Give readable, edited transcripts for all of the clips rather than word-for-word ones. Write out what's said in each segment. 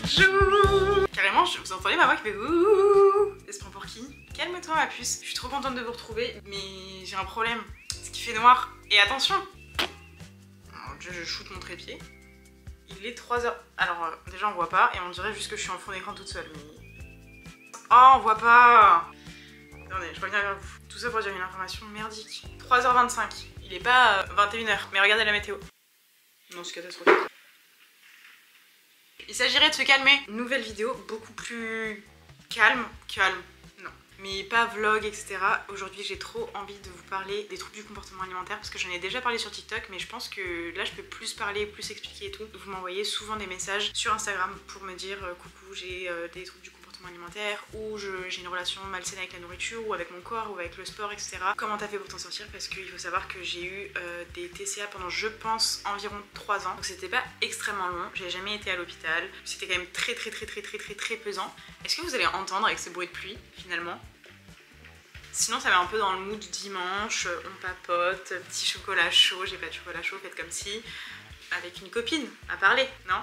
Bonjour. Carrément, vous entendez ma voix qui fait ouh. Elle se prend pour qui? Calme-toi ma puce. Je suis trop contente de vous retrouver, mais j'ai un problème. Ce qui fait noir. Et attention. Je shoot mon trépied. Il est 3h. Alors déjà on voit pas et on dirait juste que je suis en fond d'écran toute seule. Mais... oh on voit pas. Attendez, je reviens vers vous. Tout ça pour dire une information merdique. 3h25. Il est pas 21h. Mais regardez la météo. Non, c'est catastrophique. Il s'agirait de se calmer. Nouvelle vidéo beaucoup plus calme. Non. Mais pas vlog, etc. Aujourd'hui, j'ai trop envie de vous parler des troubles du comportement alimentaire parce que j'en ai déjà parlé sur TikTok, mais je pense que là, je peux plus parler, plus expliquer et tout. Vous m'envoyez souvent des messages sur Instagram pour me dire coucou, j'ai des troubles du comportement alimentaire ou j'ai une relation malsaine avec la nourriture ou avec mon corps ou avec le sport, etc. Comment t'as fait pour t'en sortir? Parce qu'il faut savoir que j'ai eu des TCA pendant, je pense, environ 3 ans. Donc c'était pas extrêmement long, j'ai jamais été à l'hôpital. C'était quand même très pesant. Est-ce que vous allez entendre avec ce bruit de pluie finalement? Sinon ça met un peu dans le mood dimanche, on papote, petit chocolat chaud, j'ai pas de chocolat chaud, faites comme si, avec une copine à parler, non?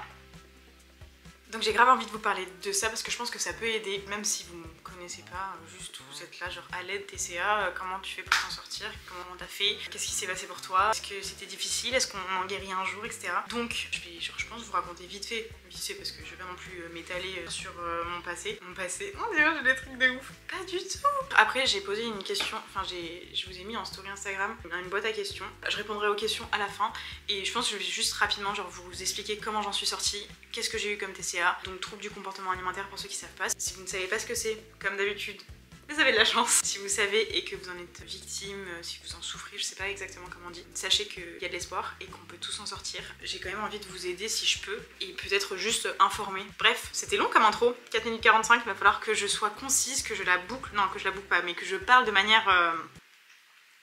Donc j'ai grave envie de vous parler de ça parce que je pense que ça peut aider, même si vous ne me connaissez pas, juste vous êtes là genre à l'aide TCA, comment tu fais pour t'en sortir, comment t'as fait, qu'est-ce qui s'est passé pour toi, est-ce que c'était difficile, est-ce qu'on en guérit un jour, etc. Donc je vais genre je pense vous raconter vite fait parce que je vais pas non plus m'étaler sur mon passé. Mon passé, oh Dieu j'ai des trucs de ouf. Pas du tout. Après j'ai posé une question, enfin je vous ai mis en story Instagram une boîte à questions, je répondrai aux questions à la fin et je pense que je vais juste rapidement genre vous expliquer comment j'en suis sortie, qu'est-ce que j'ai eu comme TCA. Donc trouble du comportement alimentaire pour ceux qui savent pas. Si vous ne savez pas ce que c'est, comme d'habitude, vous avez de la chance. Si vous savez et que vous en êtes victime, si vous en souffrez, je sais pas exactement comment on dit, sachez qu'il y a de l'espoir et qu'on peut tous en sortir. J'ai quand même envie de vous aider si je peux et peut-être juste informer. Bref, c'était long comme intro, 4 minutes 45, il va falloir que je sois concise, que je la boucle, non que je la boucle pas, mais que je parle de manière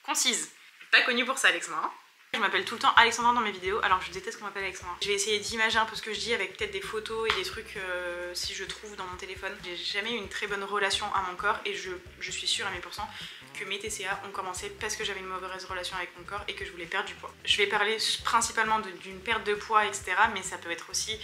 concise. Pas connue pour ça Alexandra. Hein. Je m'appelle tout le temps Alexandra dans mes vidéos, alors je déteste qu'on m'appelle Alexandra. Je vais essayer d'imager un peu ce que je dis avec peut-être des photos et des trucs si je trouve dans mon téléphone. J'ai jamais eu une très bonne relation à mon corps et je suis sûre à 1000% que mes TCA ont commencé parce que j'avais une mauvaise relation avec mon corps et que je voulais perdre du poids. Je vais parler principalement d'une perte de poids, etc. mais ça peut être aussi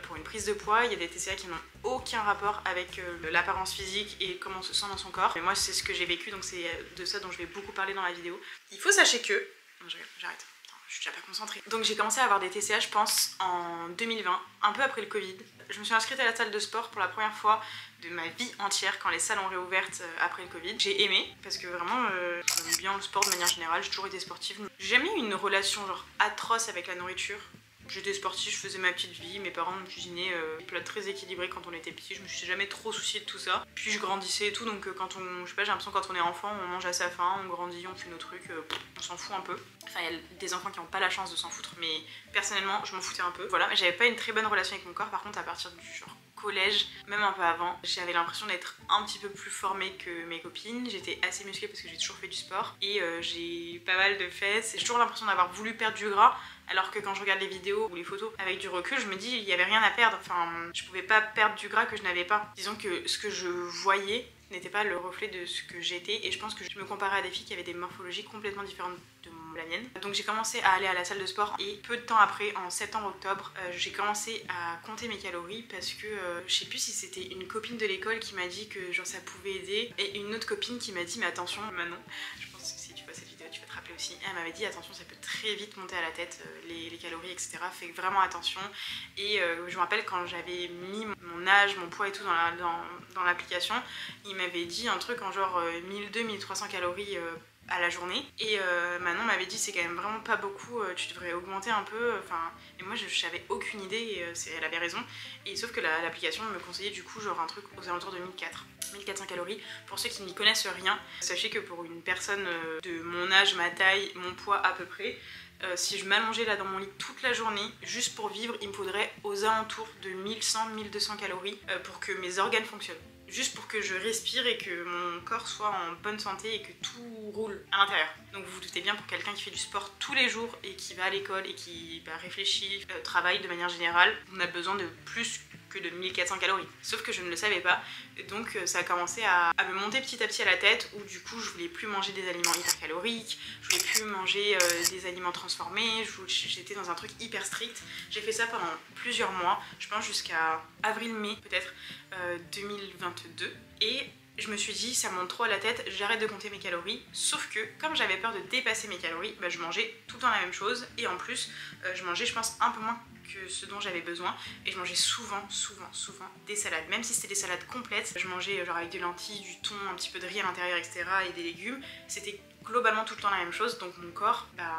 pour une prise de poids. Il y a des TCA qui n'ont aucun rapport avec l'apparence physique et comment on se sent dans son corps. Mais moi c'est ce que j'ai vécu, donc c'est de ça dont je vais beaucoup parler dans la vidéo. Il faut sachez que... non, j'arrête. Je suis déjà pas concentrée. Donc j'ai commencé à avoir des TCA je pense en 2020, un peu après le Covid. Je me suis inscrite à la salle de sport pour la première fois de ma vie entière quand les salles ont réouvertes après le Covid. J'ai aimé parce que vraiment j'aime bien le sport de manière générale, j'ai toujours été sportive. J'ai jamais eu une relation genre atroce avec la nourriture. J'étais sportive, je faisais ma petite vie, mes parents me cuisinaient des plats très équilibrés quand on était petit, je me suis jamais trop souciée de tout ça. Puis je grandissais et tout, donc quand on, je sais pas, j'ai l'impression quand on est enfant, on mange à sa faim, on grandit, on fait nos trucs, on s'en fout un peu. Enfin il y a des enfants qui n'ont pas la chance de s'en foutre, mais personnellement je m'en foutais un peu. Voilà, j'avais pas une très bonne relation avec mon corps, par contre à partir du genre collège, même un peu avant, j'avais l'impression d'être un petit peu plus formée que mes copines. J'étais assez musclée parce que j'ai toujours fait du sport et j'ai pas mal de fesses. J'ai toujours l'impression d'avoir voulu perdre du gras alors que quand je regarde les vidéos ou les photos avec du recul, je me dis il y avait rien à perdre. Enfin, je pouvais pas perdre du gras que je n'avais pas. Disons que ce que je voyais n'était pas le reflet de ce que j'étais et je pense que je me comparais à des filles qui avaient des morphologies complètement différentes de la mienne. Donc j'ai commencé à aller à la salle de sport et peu de temps après, en septembre-octobre, j'ai commencé à compter mes calories parce que je sais plus si c'était une copine de l'école qui m'a dit que genre ça pouvait aider et une autre copine qui m'a dit mais attention Manon, je pense que si tu vois cette vidéo tu vas te rappeler aussi, elle m'avait dit attention ça peut très vite monter à la tête les calories etc, fais vraiment attention et je me rappelle quand j'avais mis mon âge, mon poids et tout dans l'application, il m'avait dit un truc en genre 1200-1300 calories à la journée et Manon m'avait dit c'est quand même vraiment pas beaucoup, tu devrais augmenter un peu, enfin et moi j'avais aucune idée et elle avait raison et sauf que l'application me conseillait du coup genre un truc aux alentours de 1400 calories. Pour ceux qui n'y connaissent rien, sachez que pour une personne de mon âge, ma taille, mon poids à peu près, si je m'allongeais là dans mon lit toute la journée, juste pour vivre, il me faudrait aux alentours de 1100-1200 calories pour que mes organes fonctionnent. Juste pour que je respire et que mon corps soit en bonne santé et que tout roule à l'intérieur. Donc vous vous doutez bien pour quelqu'un qui fait du sport tous les jours et qui va à l'école et qui réfléchit, travaille de manière générale, on a besoin de plus que de 1400 calories. Sauf que je ne le savais pas, donc ça a commencé à me monter petit à petit à la tête, où du coup je voulais plus manger des aliments hyper caloriques, je voulais plus manger des aliments transformés, j'étais dans un truc hyper strict. J'ai fait ça pendant plusieurs mois, je pense jusqu'à avril-mai peut-être 2022, et je me suis dit ça monte trop à la tête, j'arrête de compter mes calories. Sauf que comme j'avais peur de dépasser mes calories, bah, je mangeais tout le temps la même chose, et en plus je mangeais je pense un peu moins que ce dont j'avais besoin, et je mangeais souvent des salades, même si c'était des salades complètes. Je mangeais genre avec des lentilles, du thon, un petit peu de riz à l'intérieur, etc., et des légumes. C'était globalement tout le temps la même chose, donc mon corps, ben,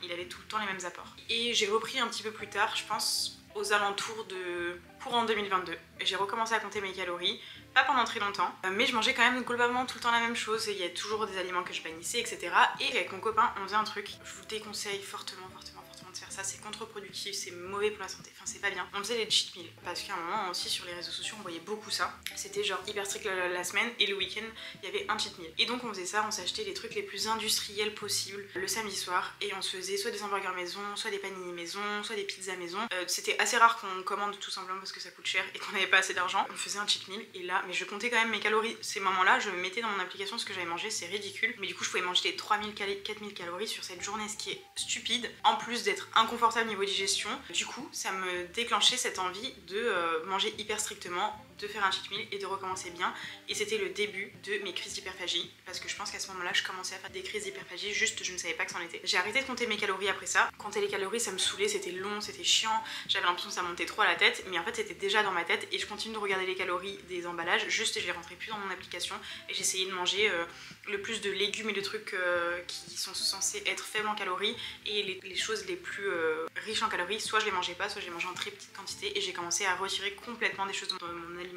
il avait tout le temps les mêmes apports. Et j'ai repris un petit peu plus tard, je pense aux alentours de courant 2022. J'ai recommencé à compter mes calories, pas pendant très longtemps, mais je mangeais quand même globalement tout le temps la même chose, et il y a toujours des aliments que je bannissais, etc. Et avec mon copain, on faisait un truc, je vous déconseille fortement de faire ça, c'est contre-productif, c'est mauvais pour la santé, enfin c'est pas bien. On faisait les cheat meals, parce qu'à un moment aussi sur les réseaux sociaux on voyait beaucoup ça, c'était genre hyper strict la semaine, et le week-end il y avait un cheat meal. Et donc on faisait ça, on s'achetait les trucs les plus industriels possibles le samedi soir, et on se faisait soit des hamburgers maison, soit des panini maison, soit des pizzas maison. C'était assez rare qu'on commande tout simplement parce que ça coûte cher et qu'on n'avait pas assez d'argent. On faisait un cheat meal, et là, mais je comptais quand même mes calories. Ces moments-là, je mettais dans mon application ce que j'avais mangé, c'est ridicule, mais du coup je pouvais manger des 3000 4000 calories sur cette journée, ce qui est stupide, en plus d'être inconfortable niveau digestion. Du coup ça me déclenchait cette envie de manger hyper strictement, de faire un cheat meal et de recommencer bien, et c'était le début de mes crises d'hyperphagie, parce que je pense qu'à ce moment-là je commençais à faire des crises d'hyperphagie, juste je ne savais pas que c'en était. J'ai arrêté de compter mes calories après ça. Compter les calories ça me saoulait, c'était long, c'était chiant, j'avais l'impression que ça montait trop à la tête, mais en fait c'était déjà dans ma tête, et je continue de regarder les calories des emballages, juste je les rentrais plus dans mon application, et j'essayais de manger le plus de légumes et de trucs qui sont censés être faibles en calories, et les choses les plus riches en calories, soit je les mangeais pas, soit je les mangeais en très petite quantité, et j'ai commencé à retirer complètement des choses dans mon alimentation.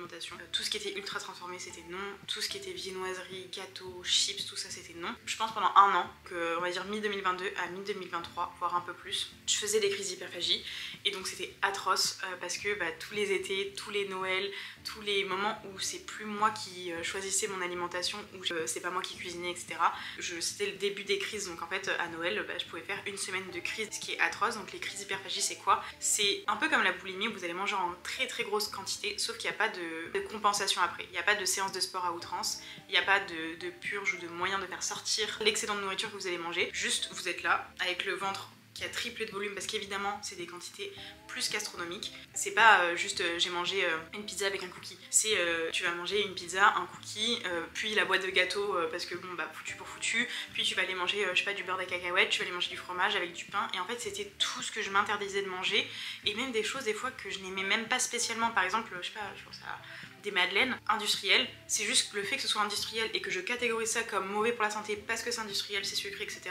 Tout ce qui était ultra transformé c'était non, tout ce qui était viennoiserie, gâteaux, chips, tout ça c'était non. Je pense pendant un an, que on va dire mi-2022 à mi-2023, voire un peu plus, je faisais des crises d'hyperphagie, et donc c'était atroce parce que tous les étés, tous les Noëls, tous les moments où c'est plus moi qui choisissais mon alimentation, où c'est pas moi qui cuisinais, etc. C'était le début des crises, donc en fait à Noël je pouvais faire une semaine de crise, ce qui est atroce. Donc les crises d'hyperphagie c'est quoi? C'est un peu comme la boulimie, où vous allez manger en très grosse quantité, sauf qu'il n'y a pas de compensation après, il n'y a pas de séance de sport à outrance, il n'y a pas de purge ou de moyen de faire sortir l'excédent de nourriture que vous allez manger, juste vous êtes là avec le ventre qui a triplé de volume, parce qu'évidemment c'est des quantités plus qu'astronomiques. C'est pas juste j'ai mangé une pizza avec un cookie, c'est tu vas manger une pizza, un cookie, puis la boîte de gâteau parce que bon foutu pour foutu, puis tu vas aller manger je sais pas du beurre de cacahuète, tu vas aller manger du fromage avec du pain, et en fait c'était tout ce que je m'interdisais de manger, et même des choses des fois que je n'aimais même pas spécialement. Par exemple je sais pas, je pense à des madeleines industrielles, c'est juste le fait que ce soit industriel et que je catégorise ça comme mauvais pour la santé parce que c'est industriel, c'est sucré, etc.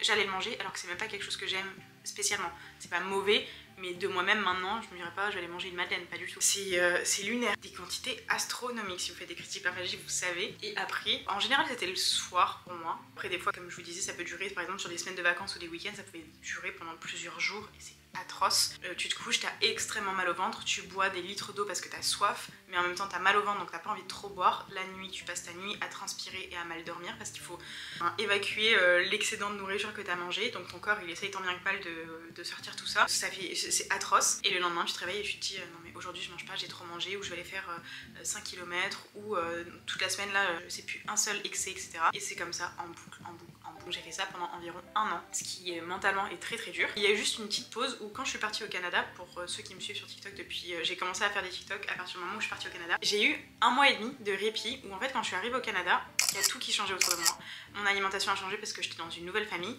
J'allais le manger alors que c'est même pas quelque chose que j'aime spécialement. C'est pas mauvais, mais de moi-même maintenant, je me dirais pas je vais aller manger une madeleine, pas du tout. C'est lunaire, des quantités astronomiques. Si vous faites des crises d'hyperphagie, vous savez. Et après, en général c'était le soir pour moi. Après des fois, comme je vous disais, ça peut durer, par exemple sur des semaines de vacances ou des week-ends, ça pouvait durer pendant plusieurs jours, et c'est atroce. Tu te couches, t'as extrêmement mal au ventre, tu bois des litres d'eau parce que t'as soif, mais en même temps t'as mal au ventre, donc t'as pas envie de trop boire. La nuit, tu passes ta nuit à transpirer et à mal dormir parce qu'il faut évacuer l'excédent de nourriture que t'as mangé, donc ton corps il essaye tant bien que mal de sortir tout ça. C'est atroce, et le lendemain tu te réveilles et tu te dis non mais aujourd'hui je mange pas, j'ai trop mangé, ou je vais aller faire 5 km, ou toute la semaine là je sais plus un seul excès, etc. Et c'est comme ça en boucle. J'ai fait ça pendant environ un an, ce qui mentalement est très dur. Il y a eu juste une petite pause où quand je suis partie au Canada, pour ceux qui me suivent sur TikTok depuis, j'ai commencé à faire des TikTok à partir du moment où je suis partie au Canada, j'ai eu un mois et demi de répit où en fait quand je suis arrivée au Canada, il y a tout qui changeait autour de moi. Mon alimentation a changé parce que j'étais dans une nouvelle famille,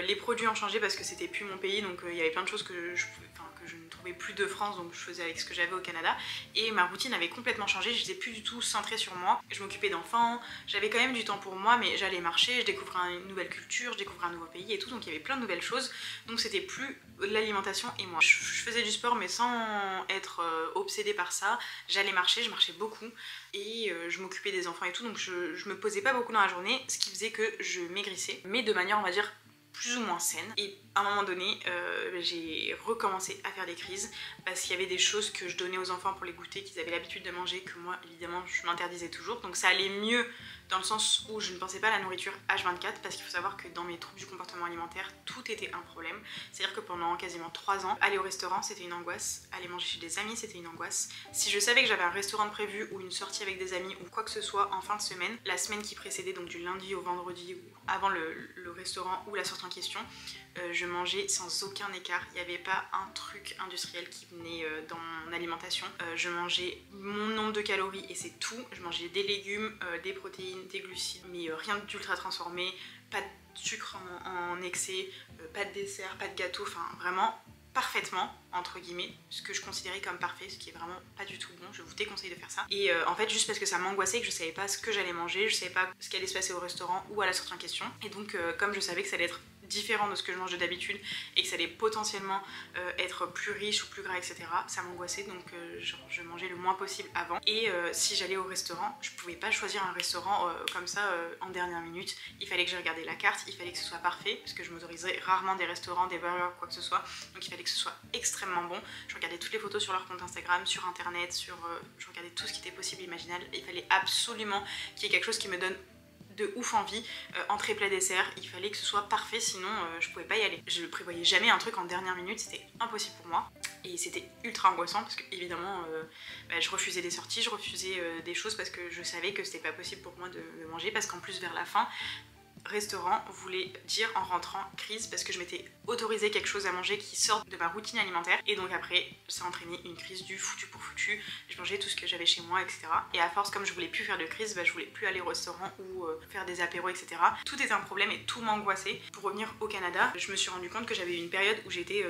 les produits ont changé parce que c'était plus mon pays, donc il y avait plein de choses que je ne trouvais plus de France, donc je faisais avec ce que j'avais au Canada, et ma routine avait complètement changé. Je n'étais plus du tout centrée sur moi, je m'occupais d'enfants, j'avais quand même du temps pour moi, mais j'allais marcher, je découvrais une nouvelle culture, je découvrais un nouveau pays et tout, donc il y avait plein de nouvelles choses, donc c'était plus l'alimentation et moi. Je faisais du sport mais sans être obsédée par ça, j'allais marcher, je marchais beaucoup, et je m'occupais des enfants et tout, donc je me posais pas beaucoup dans la journée, ce qui faisait que je maigrissais, mais de manière on va dire plus ou moins saine. Et à un moment donné, j'ai recommencé à faire des crises parce qu'il y avait des choses que je donnais aux enfants pour les goûter qu'ils avaient l'habitude de manger, que moi évidemment je m'interdisais toujours. Donc ça allait mieux dans le sens où je ne pensais pas à la nourriture H24, parce qu'il faut savoir que dans mes troubles du comportement alimentaire, tout était un problème. C'est-à-dire que pendant quasiment 3 ans, aller au restaurant c'était une angoisse, aller manger chez des amis c'était une angoisse. Si je savais que j'avais un restaurant de prévu ou une sortie avec des amis ou quoi que ce soit en fin de semaine, la semaine qui précédait, donc du lundi au vendredi ou avant le restaurant ou la sortie en question, je mangeais sans aucun écart. Il n'y avait pas un truc industriel qui venait dans mon alimentation. Je mangeais mon nombre de calories et c'est tout. Je mangeais des légumes, des protéines, des glucides, mais rien d'ultra transformé, pas de sucre en excès, pas de dessert, pas de gâteau, enfin vraiment parfaitement, entre guillemets, ce que je considérais comme parfait, ce qui est vraiment pas du tout bon. Je vous déconseille de faire ça. Et en fait, juste parce que ça m'angoissait, que je savais pas ce que j'allais manger, je savais pas ce qui allait se passer au restaurant ou à la sortie en question. Et donc, comme je savais que ça allait être différent de ce que je mangeais d'habitude et que ça allait potentiellement être plus riche ou plus gras, etc., ça m'angoissait, donc je mangeais le moins possible avant. Et si j'allais au restaurant, je pouvais pas choisir un restaurant comme ça en dernière minute. Il fallait que j'ai regardé la carte, il fallait que ce soit parfait, parce que je m'autorisais rarement des restaurants, des burgers, quoi que ce soit. Donc il fallait que ce soit extrêmement bon. Je regardais toutes les photos sur leur compte Instagram, sur internet, je regardais tout ce qui était possible et imaginable. Il fallait absolument qu'il y ait quelque chose qui me donne de ouf envie, entrée, plat, dessert, il fallait que ce soit parfait, sinon je pouvais pas y aller. Je prévoyais jamais un truc en dernière minute, c'était impossible pour moi. Et c'était ultra angoissant parce que évidemment je refusais des sorties, je refusais des choses parce que je savais que c'était pas possible pour moi de manger, parce qu'en plus vers la fin, restaurant voulait dire en rentrant crise, parce que je m'étais autorisé quelque chose à manger qui sort de ma routine alimentaire, et donc après ça a entraîné une crise du foutu pour foutu. Je mangeais tout ce que j'avais chez moi, etc. Et à force, comme je voulais plus faire de crise, je voulais plus aller au restaurant ou faire des apéros, etc. Tout était un problème et tout m'angoissait. Pour revenir au Canada, je me suis rendu compte que j'avais eu une période où j'étais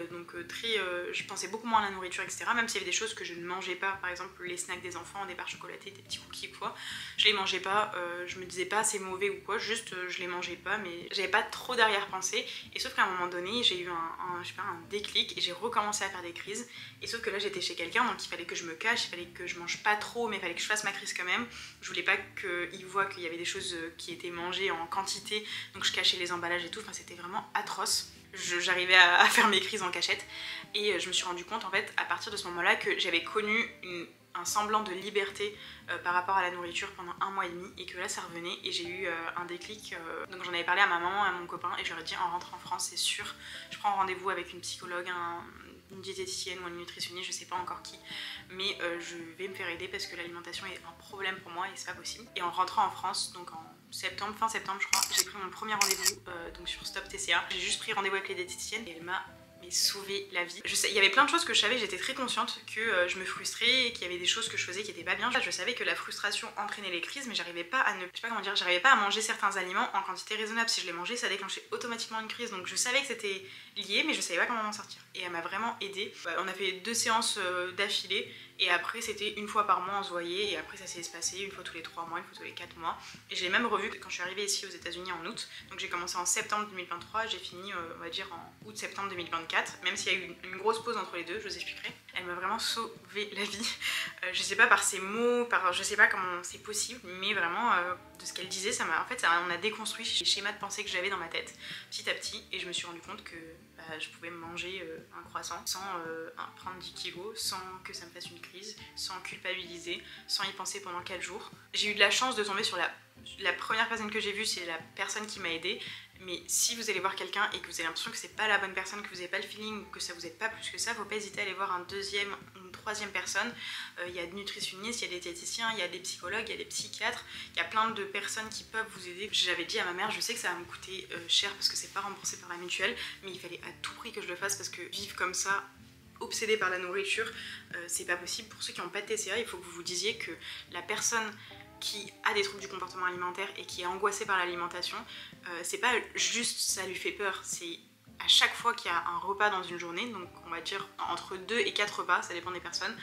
très... je pensais beaucoup moins à la nourriture, etc. Même s'il y avait des choses que je ne mangeais pas, par exemple les snacks des enfants, des barres chocolatées, des petits cookies ou quoi, je les mangeais pas, je me disais pas c'est mauvais ou quoi, juste je les mangeais pas, mais j'avais pas trop d'arrière-pensée. Et sauf qu'à un moment donné, j'ai eu je sais pas, un déclic et j'ai recommencé à faire des crises. Et sauf que là j'étais chez quelqu'un, donc il fallait que je me cache, il fallait que je mange pas trop, mais il fallait que je fasse ma crise quand même. Je voulais pas qu'il voit qu'il y avait des choses qui étaient mangées en quantité, donc je cachais les emballages et tout. Enfin, c'était vraiment atroce. J'arrivais à faire mes crises en cachette, et je me suis rendu compte en fait à partir de ce moment-là que j'avais connu un semblant de liberté par rapport à la nourriture pendant 1 mois et demi, et que là ça revenait, et j'ai eu un déclic. Donc j'en avais parlé à ma maman et à mon copain, et je leur ai dit en rentrant en France c'est sûr, je prends rendez-vous avec une psychologue, une diététicienne ou une nutritionniste, je sais pas encore qui, mais je vais me faire aider parce que l'alimentation est un problème pour moi et c'est pas possible. Et en rentrant en France, donc en septembre, fin septembre je crois, j'ai pris mon premier rendez-vous donc sur Stop TCA. J'ai juste pris rendez-vous avec les diététiciennes et elle m'a sauver la vie. Il y avait plein de choses que je savais, j'étais très consciente que je me frustrais et qu'il y avait des choses que je faisais qui étaient pas bien. Je savais que la frustration entraînait les crises, mais j'arrivais pas à je sais pas comment dire, j'arrivais pas à manger certains aliments en quantité raisonnable. Si je les mangeais, ça déclenchait automatiquement une crise. Donc je savais que c'était lié, mais je savais pas comment m'en sortir. Et elle m'a vraiment aidée. On a fait 2 séances d'affilée, et après c'était 1 fois par mois on se voyait, et après ça s'est espacé 1 fois tous les 3 mois, 1 fois tous les 4 mois. Et j'ai même revu quand je suis arrivée ici aux États-Unis en août. Donc j'ai commencé en septembre 2023, j'ai fini on va dire en août-septembre 2024, même s'il y a eu une grosse pause entre les deux, je vous expliquerai. Elle m'a vraiment sauvé la vie. Je sais pas, par ses mots, je sais pas comment c'est possible, mais vraiment de ce qu'elle disait, en fait on a déconstruit les schémas de pensée que j'avais dans ma tête petit à petit, et je me suis rendu compte que je pouvais manger un croissant sans prendre 10 kilos, sans que ça me fasse une crise, sans culpabiliser, sans y penser pendant 4 jours. J'ai eu de la chance de tomber sur la première personne que j'ai vue, c'est la personne qui m'a aidée. Mais si vous allez voir quelqu'un et que vous avez l'impression que c'est pas la bonne personne, que vous n'avez pas le feeling, ou que ça vous aide pas plus que ça, faut pas hésiter à aller voir une 3e personne. Il y a des nutritionnistes, il y a des diététiciens, il y a des psychologues, il y a des psychiatres, il y a plein de personnes qui peuvent vous aider. J'avais dit à ma mère, je sais que ça va me coûter cher parce que c'est pas remboursé par la mutuelle, mais il fallait à tout prix que je le fasse, parce que vivre comme ça, obsédé par la nourriture, c'est pas possible. Pour ceux qui n'ont pas de TCA, il faut que vous vous disiez que la personne qui a des troubles du comportement alimentaire et qui est angoissée par l'alimentation, c'est pas juste ça lui fait peur, c'est à chaque fois qu'il y a un repas dans une journée, donc on va dire entre 2 et 4 repas, ça dépend des personnes,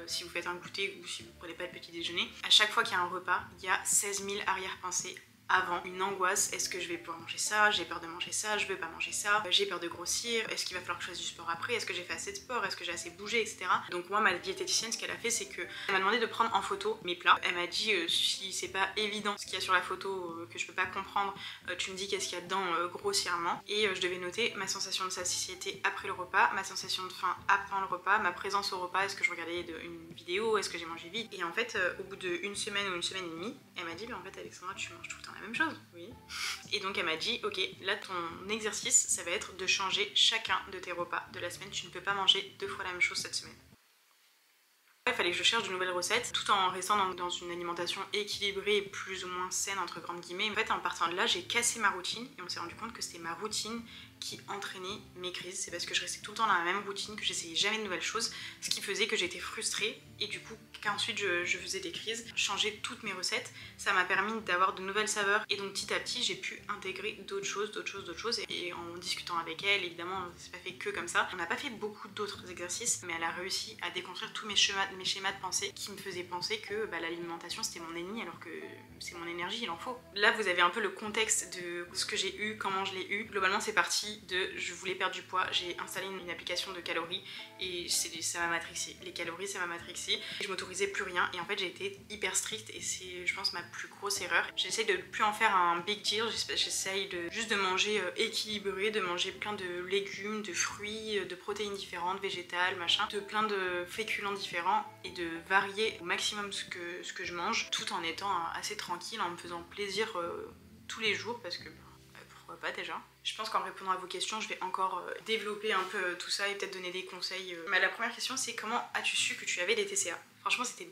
si vous faites un goûter ou si vous prenez pas le petit déjeuner, à chaque fois qu'il y a un repas, il y a 16 000 arrière-pensées avant une angoisse. Est-ce que je vais pouvoir manger ça? J'ai peur de manger ça, je veux pas manger ça, j'ai peur de grossir, est-ce qu'il va falloir que je fasse du sport après, est-ce que j'ai fait assez de sport, est-ce que j'ai assez bougé, etc. Donc moi, ma diététicienne, ce qu'elle a fait, c'est qu'elle m'a demandé de prendre en photo mes plats. Elle m'a dit si c'est pas évident ce qu'il y a sur la photo, que je peux pas comprendre, tu me dis qu'est-ce qu'il y a dedans grossièrement. Et je devais noter ma sensation de satiété après le repas, ma sensation de faim avant le repas, ma présence au repas, est-ce que je regardais une vidéo, est-ce que j'ai mangé vite. Et en fait, au bout d'une semaine ou une semaine et demie, elle m'a dit mais en fait Alexandra, tu manges tout le temps la même chose. Oui. Et donc elle m'a dit ok, là ton exercice ça va être de changer chacun de tes repas de la semaine. Tu ne peux pas manger 2 fois la même chose cette semaine. Il fallait que je cherche de nouvelles recettes tout en restant dans une alimentation équilibrée et plus ou moins saine entre grandes guillemets. En fait, en partant de là, j'ai cassé ma routine et on s'est rendu compte que c'était ma routine qui entraînait mes crises. C'est parce que je restais tout le temps dans la même routine, que j'essayais jamais de nouvelles choses, ce qui faisait que j'étais frustrée et du coup qu'ensuite je faisais des crises. Changer toutes mes recettes, ça m'a permis d'avoir de nouvelles saveurs et donc petit à petit j'ai pu intégrer d'autres choses et en discutant avec elle, évidemment c'est pas fait que comme ça. On n'a pas fait beaucoup d'autres exercices mais elle a réussi à déconstruire tous mes schémas de pensée qui me faisaient penser que l'alimentation c'était mon ennemi alors que c'est mon énergie, il en faut. Là vous avez un peu le contexte de ce que j'ai eu, comment je l'ai eu. Globalement c'est parti de je voulais perdre du poids, j'ai installé une application de calories et ça m'a matrixé. Les calories ça m'a matrixé, je m'autorisais plus rien et en fait j'ai été hyper stricte et c'est je pense ma plus grosse erreur. J'essaye de plus en faire un big deal, j'essaye juste de manger équilibré, de manger plein de légumes, de fruits, de protéines différentes, végétales, machin, de plein de féculents différents et de varier au maximum ce que je mange tout en étant assez tranquille, en me faisant plaisir tous les jours parce que pourquoi pas déjà. Je pense qu'en répondant à vos questions, je vais encore développer un peu tout ça et peut-être donner des conseils. Mais la première question, c'est comment as-tu su que tu avais des TCA? Franchement, c'était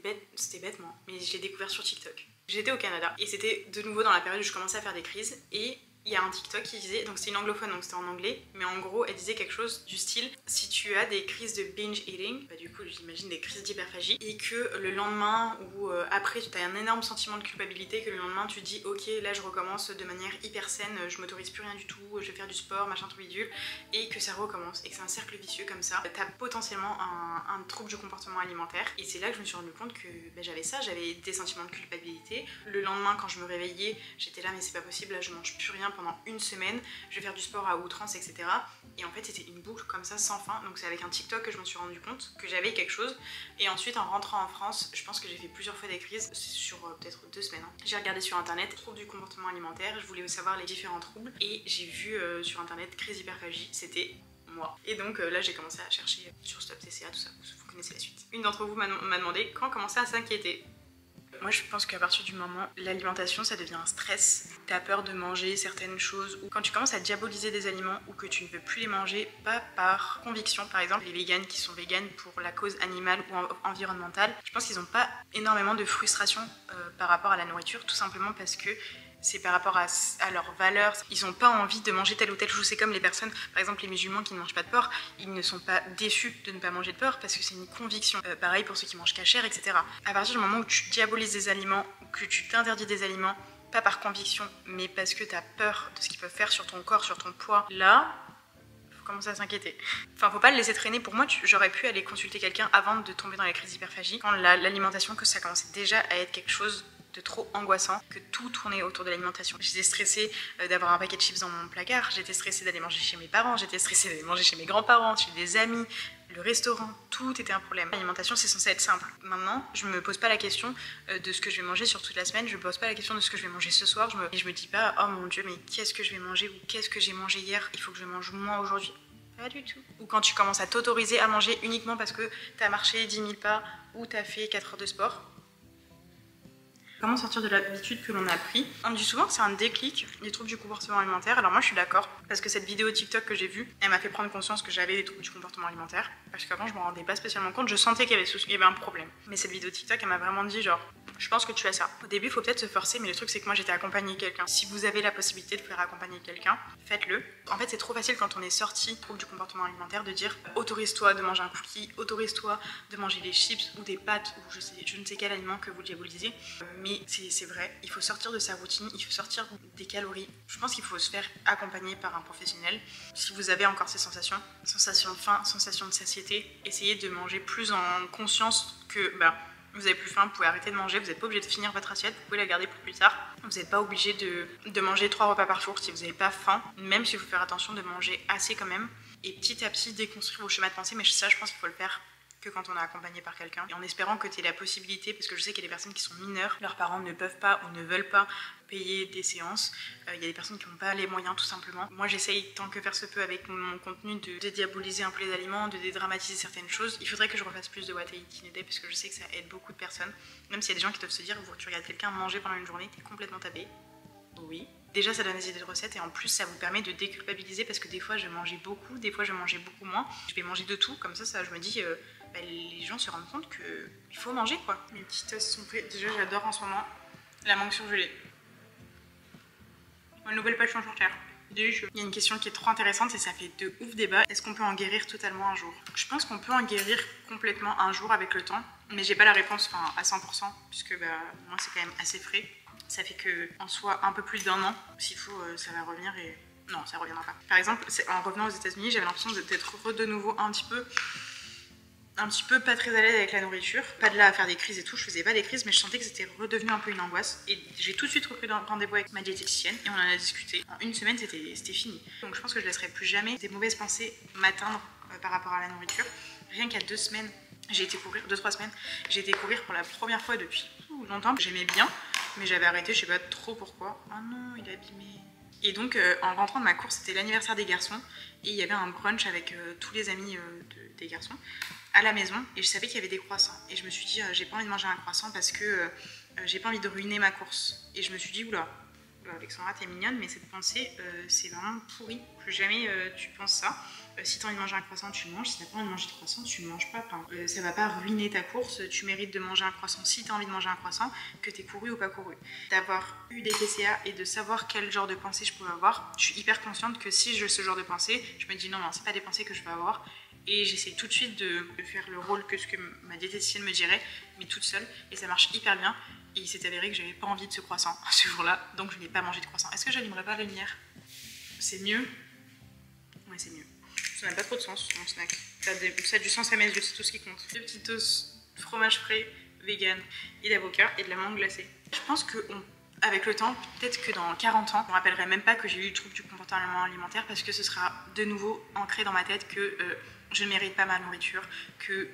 bêtement, mais je l'ai découvert sur TikTok. J'étais au Canada et c'était de nouveau dans la période où je commençais à faire des crises et il y a un TikTok qui disait, donc c'est une anglophone donc c'était en anglais, mais en gros elle disait quelque chose du style si tu as des crises de binge eating, du coup j'imagine des crises d'hyperphagie, et que le lendemain ou après tu as un énorme sentiment de culpabilité, que le lendemain tu dis ok là je recommence de manière hyper saine, je m'autorise plus rien du tout, je vais faire du sport, machin tout bidule, et que ça recommence et que c'est un cercle vicieux comme ça, t'as potentiellement un trouble du comportement alimentaire. Et c'est là que je me suis rendu compte que j'avais ça, j'avais des sentiments de culpabilité. Le lendemain quand je me réveillais, j'étais là mais c'est pas possible, là je mange plus rien pendant une semaine, je vais faire du sport à outrance, etc. Et en fait c'était une boucle comme ça sans fin. Donc c'est avec un TikTok que je me suis rendu compte que j'avais quelque chose. Et ensuite en rentrant en France, je pense que j'ai fait plusieurs fois des crises sur peut-être 2 semaines. J'ai regardé sur internet troubles du comportement alimentaire, je voulais savoir les différents troubles et j'ai vu sur internet crise hyperphagie, c'était moi. Et donc là j'ai commencé à chercher sur Stop TCA, tout ça, vous connaissez la suite. Une d'entre vous m'a demandé quand commencer à s'inquiéter. Moi je pense qu'à partir du moment où l'alimentation ça devient un stress, t'as peur de manger certaines choses, ou quand tu commences à diaboliser des aliments ou que tu ne veux plus les manger, pas par conviction, par exemple les véganes qui sont véganes pour la cause animale ou environnementale, je pense qu'ils n'ont pas énormément de frustration par rapport à la nourriture, tout simplement parce que c'est par rapport à leurs valeurs. Ils n'ont pas envie de manger telle ou telle chose. C'est comme les personnes, par exemple les musulmans qui ne mangent pas de porc, ils ne sont pas déçus de ne pas manger de porc parce que c'est une conviction. Pareil pour ceux qui mangent cachère, etc. À partir du moment où tu diabolises des aliments, que tu t'interdis des aliments, pas par conviction, mais parce que tu as peur de ce qu'ils peuvent faire sur ton corps, sur ton poids, là, faut commencer à s'inquiéter. Enfin, faut pas le laisser traîner. Pour moi, j'aurais pu aller consulter quelqu'un avant de tomber dans les crises d'hyperphagie. Quand l'alimentation, que ça commençait déjà à être quelque chose de trop angoissant, que tout tournait autour de l'alimentation. J'étais stressée d'avoir un paquet de chips dans mon placard, j'étais stressée d'aller manger chez mes parents, j'étais stressée d'aller manger chez mes grands-parents, chez des amis, le restaurant, tout était un problème. L'alimentation c'est censé être simple. Maintenant, je me pose pas la question de ce que je vais manger sur toute la semaine, je me pose pas la question de ce que je vais manger ce soir, je me dis pas oh mon dieu mais qu'est-ce que je vais manger ou qu'est-ce que j'ai mangé hier, il faut que je mange moins aujourd'hui. Pas du tout. Ou quand tu commences à t'autoriser à manger uniquement parce que t'as marché 10 000 pas ou t'as fait 4 heures de sport. Comment sortir de l'habitude que l'on a pris? On me dit souvent que c'est un déclic, les troubles du comportement alimentaire. Alors moi je suis d'accord, parce que cette vidéo TikTok que j'ai vue, elle m'a fait prendre conscience que j'avais des troubles du comportement alimentaire. Parce qu'avant je m'en rendais pas spécialement compte, je sentais qu'il y avait un problème. Mais cette vidéo TikTok elle m'a vraiment dit genre, je pense que tu as ça. Au début il faut peut-être se forcer, mais le truc c'est que moi j'étais accompagnée de quelqu'un. Si vous avez la possibilité de faire accompagner quelqu'un, faites-le. En fait c'est trop facile quand on est sorti troubles du comportement alimentaire de dire autorise-toi de manger un cookie, autorise-toi de manger des chips ou des pâtes ou je ne sais quel aliment que vous diabolisez. Mais c'est vrai, il faut sortir de sa routine, il faut sortir des calories. Je pense qu'il faut se faire accompagner par un professionnel. Si vous avez encore ces sensations, sensation de faim, sensation de satiété, essayez de manger plus en conscience que vous avez plus faim, vous pouvez arrêter de manger, vous n'êtes pas obligé de finir votre assiette, vous pouvez la garder pour plus tard. Vous n'êtes pas obligé de manger 3 repas par jour si vous n'avez pas faim, même s'il faut faire attention de manger assez quand même. Et petit à petit déconstruire vos schémas de pensée, mais ça je pense qu'il faut le faire que quand on est accompagné par quelqu'un. Et en espérant que tu aies la possibilité, parce que je sais qu'il y a des personnes qui sont mineures, leurs parents ne peuvent pas ou ne veulent pas payer des séances. Il y a des personnes qui n'ont pas les moyens tout simplement. Moi j'essaye tant que faire se peut avec mon contenu de dédiaboliser un peu les aliments, de dédramatiser certaines choses. Il faudrait que je refasse plus de What I Eat in a Day parce que je sais que ça aide beaucoup de personnes. Même s'il y a des gens qui doivent se dire, tu regardes quelqu'un manger pendant une journée, t'es complètement tapé. Oui. Déjà ça donne des idées de recettes et en plus ça vous permet de déculpabiliser parce que des fois je mangeais beaucoup, des fois je mangeais beaucoup moins. Je vais manger de tout, comme ça je me dis les gens se rendent compte qu'il faut manger quoi. Mes petits toasts sont prêts. Déjà j'adore en ce moment la mangue surgelée. Une nouvelle pâte chanchotière. Délicieux. Il y a une question qui est trop intéressante et ça fait de ouf débat. Est-ce qu'on peut en guérir totalement un jour? Je pense qu'on peut en guérir complètement un jour avec le temps, mais j'ai pas la réponse à 100% puisque moi c'est quand même assez frais. Ça fait qu'en soit un peu plus d'1 an. S'il faut, ça va revenir et... Non, ça reviendra pas. Par exemple, en revenant aux États-Unis, j'avais l'impression d'être de nouveau un petit peu pas très à l'aise avec la nourriture. Pas de là à faire des crises et tout, je faisais pas des crises, mais je sentais que c'était redevenu un peu une angoisse. Et j'ai tout de suite repris rendez-vous avec ma diététicienne et on en a discuté. En une semaine, c'était fini. Donc je pense que je laisserai plus jamais des mauvaises pensées m'atteindre par rapport à la nourriture. Rien qu'à 2 semaines, j'ai été courir, 2-3 semaines, j'ai été courir pour la première fois depuis longtemps. J'aimais bien, mais j'avais arrêté, je sais pas trop pourquoi. Oh non, il est abîmé. Et donc en rentrant de ma course, c'était l'anniversaire des garçons et il y avait un brunch avec tous les amis des garçons à la maison et je savais qu'il y avait des croissants et je me suis dit j'ai pas envie de manger un croissant parce que j'ai pas envie de ruiner ma course et je me suis dit oula, Alexandra t'es mignonne mais cette pensée c'est vraiment pourri, plus jamais tu penses ça. Si t'as envie de manger un croissant tu le manges, si t'as pas envie de manger de croissant tu le manges pas. Ça va pas ruiner ta course, tu mérites de manger un croissant si t'as envie de manger un croissant, que t'aies couru ou pas couru. D'avoir eu des TCA et de savoir quel genre de pensée je pouvais avoir, je suis hyper consciente que si j'ai ce genre de pensée, je me dis non c'est pas des pensées que je vais avoir. Et j'essaie tout de suite de faire le rôle que ce que ma diététicienne me dirait, mais toute seule, et ça marche hyper bien. Et il s'est avéré que j'avais pas envie de ce croissant ce jour-là, donc je n'ai pas mangé de croissant. Est-ce que j'allumerai pas la lumière? C'est mieux? Ouais, c'est mieux. Ça n'a pas trop de sens, mon snack. Ça a du sens à mes yeux, c'est tout ce qui compte. 2 petits toasts, fromage frais, vegan, et d'avocat, et de la mangue glacée. Je pense que avec le temps, peut-être que dans 40 ans, je me rappellerai même pas que j'ai eu le trouble du comportement alimentaire parce que ce sera de nouveau ancré dans ma tête que je ne mérite pas ma nourriture, que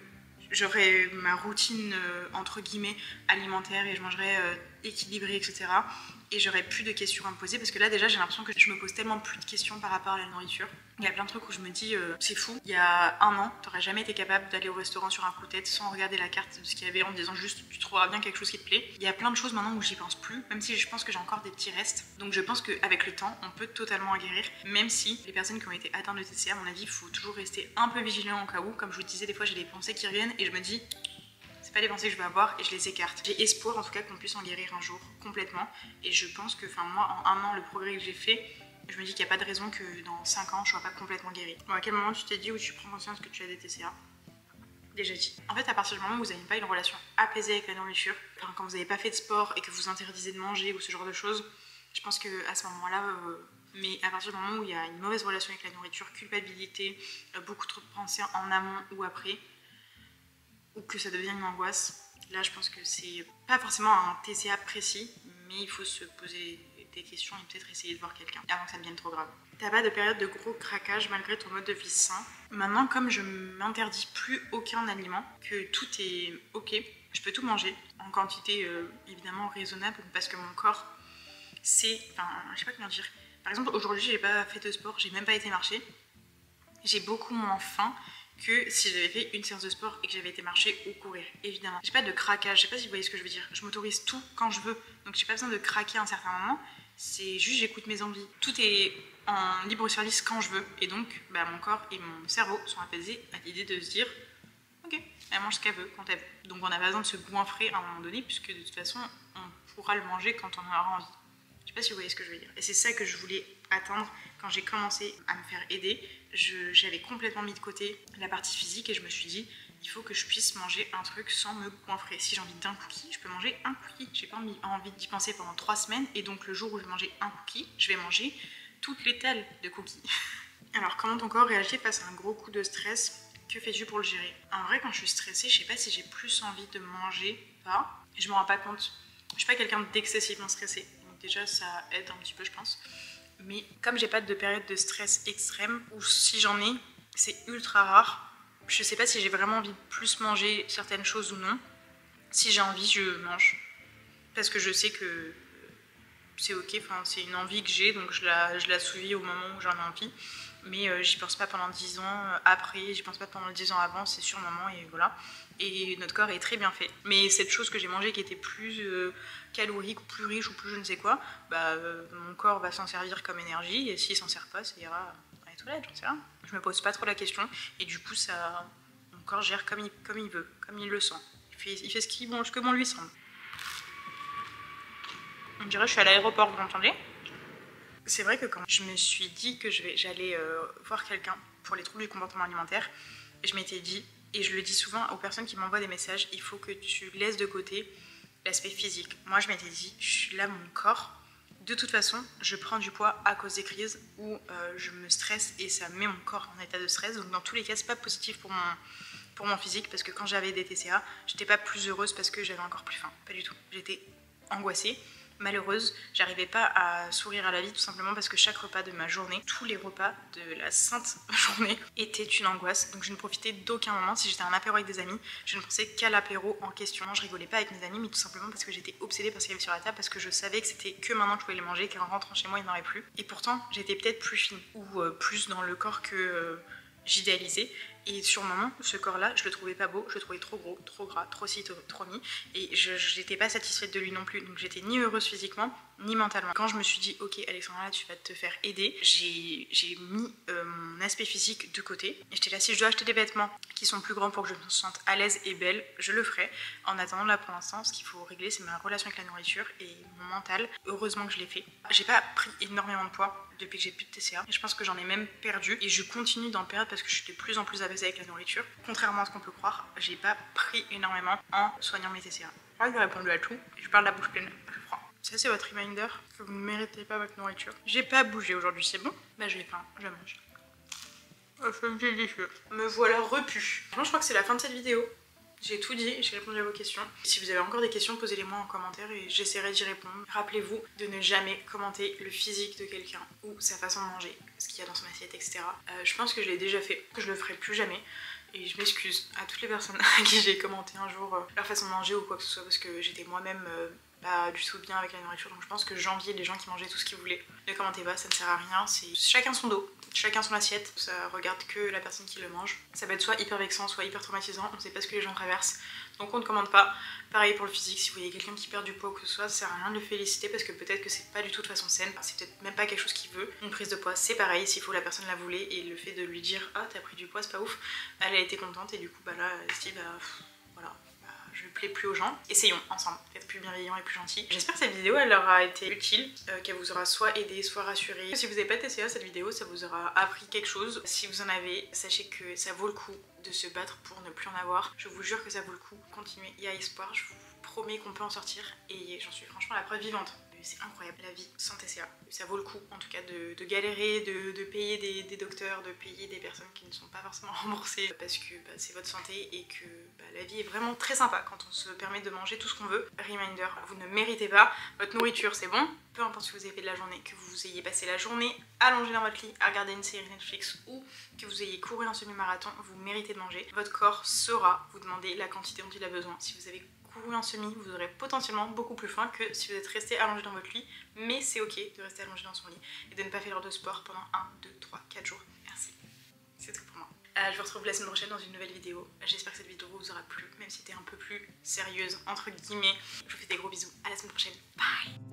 j'aurai ma routine entre guillemets alimentaire et je mangerai équilibré, etc. Et j'aurai plus de questions à me poser parce que là déjà j'ai l'impression que je me pose tellement plus de questions par rapport à la nourriture. Il y a plein de trucs où je me dis c'est fou, il y a 1 an t'aurais jamais été capable d'aller au restaurant sur un coup de tête sans regarder la carte de ce qu'il y avait en disant juste tu trouveras bien quelque chose qui te plaît. Il y a plein de choses maintenant où j'y pense plus, même si je pense que j'ai encore des petits restes. Donc je pense qu'avec le temps on peut totalement en guérir, même si les personnes qui ont été atteintes de TCA, à mon avis il faut toujours rester un peu vigilant au cas où. Comme je vous disais, des fois j'ai des pensées qui reviennent et je me dis c'est pas les pensées que je vais avoir et je les écarte. J'ai espoir en tout cas qu'on puisse en guérir un jour complètement et je pense que moi en 1 an le progrès que j'ai fait, je me dis qu'il n'y a pas de raison que dans 5 ans je sois pas complètement guérie. Bon, à quel moment tu t'es dit ou tu prends conscience que tu as des TCA? Déjà dit. En fait à partir du moment où vous n'avez pas une relation apaisée avec la nourriture, quand vous n'avez pas fait de sport et que vous interdisez de manger ou ce genre de choses, je pense qu'à ce moment-là mais à partir du moment où il y a une mauvaise relation avec la nourriture, culpabilité, beaucoup trop de pensées en amont ou après, ou que ça devient une angoisse, là je pense que c'est pas forcément un TCA précis, mais il faut se poser des questions et peut-être essayer de voir quelqu'un avant que ça devienne trop grave. T'as pas de période de gros craquage malgré ton mode de vie sain? Maintenant, comme je m'interdis plus aucun aliment, que tout est ok, je peux tout manger en quantité évidemment raisonnable parce que mon corps c'est, je sais pas comment dire. Par exemple aujourd'hui j'ai pas fait de sport, j'ai même pas été marcher, j'ai beaucoup moins faim que si j'avais fait une séance de sport et que j'avais été marcher ou courir, évidemment. J'ai pas de craquage, je sais pas si vous voyez ce que je veux dire. Je m'autorise tout quand je veux, donc j'ai pas besoin de craquer à un certain moment. C'est juste j'écoute mes envies. Tout est en libre service quand je veux. Et donc mon corps et mon cerveau sont apaisés à l'idée de se dire ok, elle mange ce qu'elle veut quand elle veut. Donc on n'a pas besoin de se goinfrer à un moment donné puisque de toute façon on pourra le manger quand on en aura envie. Je sais pas si vous voyez ce que je veux dire. Et c'est ça que je voulais atteindre quand j'ai commencé à me faire aider. J'avais complètement mis de côté la partie physique et je me suis dit il faut que je puisse manger un truc sans me goinfrer. Si j'ai envie d'un cookie, je peux manger un cookie. J'ai pas envie d'y penser pendant 3 semaines et donc le jour où je vais manger un cookie, je vais manger toute l'étale de cookies. Alors comment ton corps réagit face à un gros coup de stress? Que fais-tu pour le gérer? En vrai, quand je suis stressée, je sais pas si j'ai plus envie de manger ou pas. Je me rends pas compte. Je suis pas quelqu'un d'excessivement stressé. Donc déjà, ça aide un petit peu, je pense. Mais comme j'ai pas de période de stress extrême, ou si j'en ai, c'est ultra rare. Je sais pas si j'ai vraiment envie de plus manger certaines choses ou non. Si j'ai envie, je mange. Parce que je sais que c'est ok, enfin, c'est une envie que j'ai, donc je l'assouvis au moment où j'en ai envie. Mais j'y pense pas pendant 10 ans après, j'y pense pas pendant 10 ans avant, c'est sur le moment et voilà. Et notre corps est très bien fait. Mais cette chose que j'ai mangée qui était plus calorique ou plus riche ou plus je ne sais quoi, mon corps va s'en servir comme énergie et s'il s'en sert pas, ça ira dans les toilettes, j'en sais rien. Je me pose pas trop la question et du coup, mon corps gère comme il veut, comme il le sent. Il fait ce qu'il mange, comme on lui semble. On dirait que je suis à l'aéroport, vous m'entendez? C'est vrai que quand je me suis dit que j'allais voir quelqu'un pour les troubles du comportement alimentaire, je m'étais dit, et je le dis souvent aux personnes qui m'envoient des messages, il faut que tu laisses de côté l'aspect physique. Moi, je m'étais dit, je suis là, mon corps, de toute façon, je prends du poids à cause des crises où je me stresse et ça met mon corps en état de stress. Donc dans tous les cas, c'est pas positif pour mon physique parce que quand j'avais des TCA, j'étais pas plus heureuse parce que j'avais encore plus faim. Pas du tout. J'étais angoissée, malheureuse, j'arrivais pas à sourire à la vie tout simplement parce que chaque repas de ma journée, tous les repas de la sainte journée étaient une angoisse. Donc je ne profitais d'aucun moment. Si j'étais à un apéro avec des amis, je ne pensais qu'à l'apéro en question. Je rigolais pas avec mes amis, mais tout simplement parce que j'étais obsédée par ce qu'il y avait sur la table, parce que je savais que c'était que maintenant que je pouvais les manger, qu'en rentrant chez moi il n'y en aurait plus. Et pourtant j'étais peut-être plus fine ou plus dans le corps que j'idéalisais. Et sur le moment, ce corps-là, je le trouvais pas beau, je le trouvais trop gros, trop gras, trop ci, trop mi. Et je n'étais pas satisfaite de lui non plus. Donc j'étais ni heureuse physiquement, ni mentalement. Quand je me suis dit, ok Alexandra, là tu vas te faire aider, j'ai mis mon aspect physique de côté. Et j'étais là, si je dois acheter des vêtements qui sont plus grands pour que je me sente à l'aise et belle, je le ferai. En attendant, là pour l'instant, ce qu'il faut régler, c'est ma relation avec la nourriture et mon mental. Heureusement que je l'ai fait. J'ai pas pris énormément de poids depuis que j'ai plus de TCA. Et je pense que j'en ai même perdu. Et je continue d'en perdre parce que je suis de plus en plus apaisée avec la nourriture. Contrairement à ce qu'on peut croire, j'ai pas pris énormément en soignant mes TCA. Je crois que j'ai répondu à tout. Et je parle la bouche pleine. Je crois. Ça, c'est votre reminder que vous ne méritez pas votre nourriture. J'ai pas bougé aujourd'hui, c'est bon? Bah, j'ai faim, je mange. C'est délicieux. Me voilà repu. Franchement, je crois que c'est la fin de cette vidéo. J'ai tout dit, j'ai répondu à vos questions. Si vous avez encore des questions, posez-les-moi en commentaire et j'essaierai d'y répondre. Rappelez-vous de ne jamais commenter le physique de quelqu'un ou sa façon de manger, ce qu'il y a dans son assiette, etc. Je pense que je l'ai déjà fait, que je le ferai plus jamais. Et je m'excuse à toutes les personnes à qui j'ai commenté un jour leur façon de manger ou quoi que ce soit parce que j'étais moi-même pas du tout bien avec la nourriture. Donc je pense que j'enviais les gens qui mangeaient tout ce qu'ils voulaient. Ne commentez pas, ça ne sert à rien. C'est chacun son dos, chacun son assiette. Ça regarde que la personne qui le mange. Ça peut être soit hyper vexant, soit hyper traumatisant. On ne sait pas ce que les gens traversent. Donc on ne commente pas. Pareil pour le physique, si vous voyez quelqu'un qui perd du poids ou que ce soit, ça sert à rien de le féliciter parce que peut-être que c'est pas du tout de façon saine. C'est peut-être même pas quelque chose qu'il veut. Une prise de poids, c'est pareil. S'il faut la personne la voulait et le fait de lui dire ah t'as pris du poids, c'est pas ouf. Elle a été contente et du coup là elle se dit voilà. Je ne plais plus aux gens. Essayons ensemble d'être plus bienveillants et plus gentils. J'espère que cette vidéo elle leur a été utile, qu'elle vous aura soit aidé, soit rassuré. Si vous n'avez pas TCA, cette vidéo ça vous aura appris quelque chose. Si vous en avez, sachez que ça vaut le coup de se battre pour ne plus en avoir. Je vous jure que ça vaut le coup. Continuez, il y a espoir, je vous promets qu'on peut en sortir et j'en suis franchement la preuve vivante. C'est incroyable la vie sans TCA. Ça vaut le coup en tout cas de galérer, de payer des docteurs, de payer des personnes qui ne sont pas forcément remboursées parce que c'est votre santé et que la vie est vraiment très sympa quand on se permet de manger tout ce qu'on veut. Reminder, vous ne méritez pas votre nourriture, c'est bon. Peu importe ce que vous avez fait de la journée, que vous ayez passé la journée allongé dans votre lit à regarder une série Netflix ou que vous ayez couru un semi-marathon, vous méritez de manger. Votre corps saura vous demander la quantité dont il a besoin. Si vous avez couru un semi, vous aurez potentiellement beaucoup plus faim que si vous êtes resté allongé dans votre lit, mais c'est ok de rester allongé dans son lit et de ne pas faire de sport pendant 1, 2, 3, 4 jours. Merci. C'est tout pour moi. Je vous retrouve la semaine prochaine dans une nouvelle vidéo. J'espère que cette vidéo vous aura plu, même si c'était un peu plus sérieuse, entre guillemets. Je vous fais des gros bisous. À la semaine prochaine. Bye.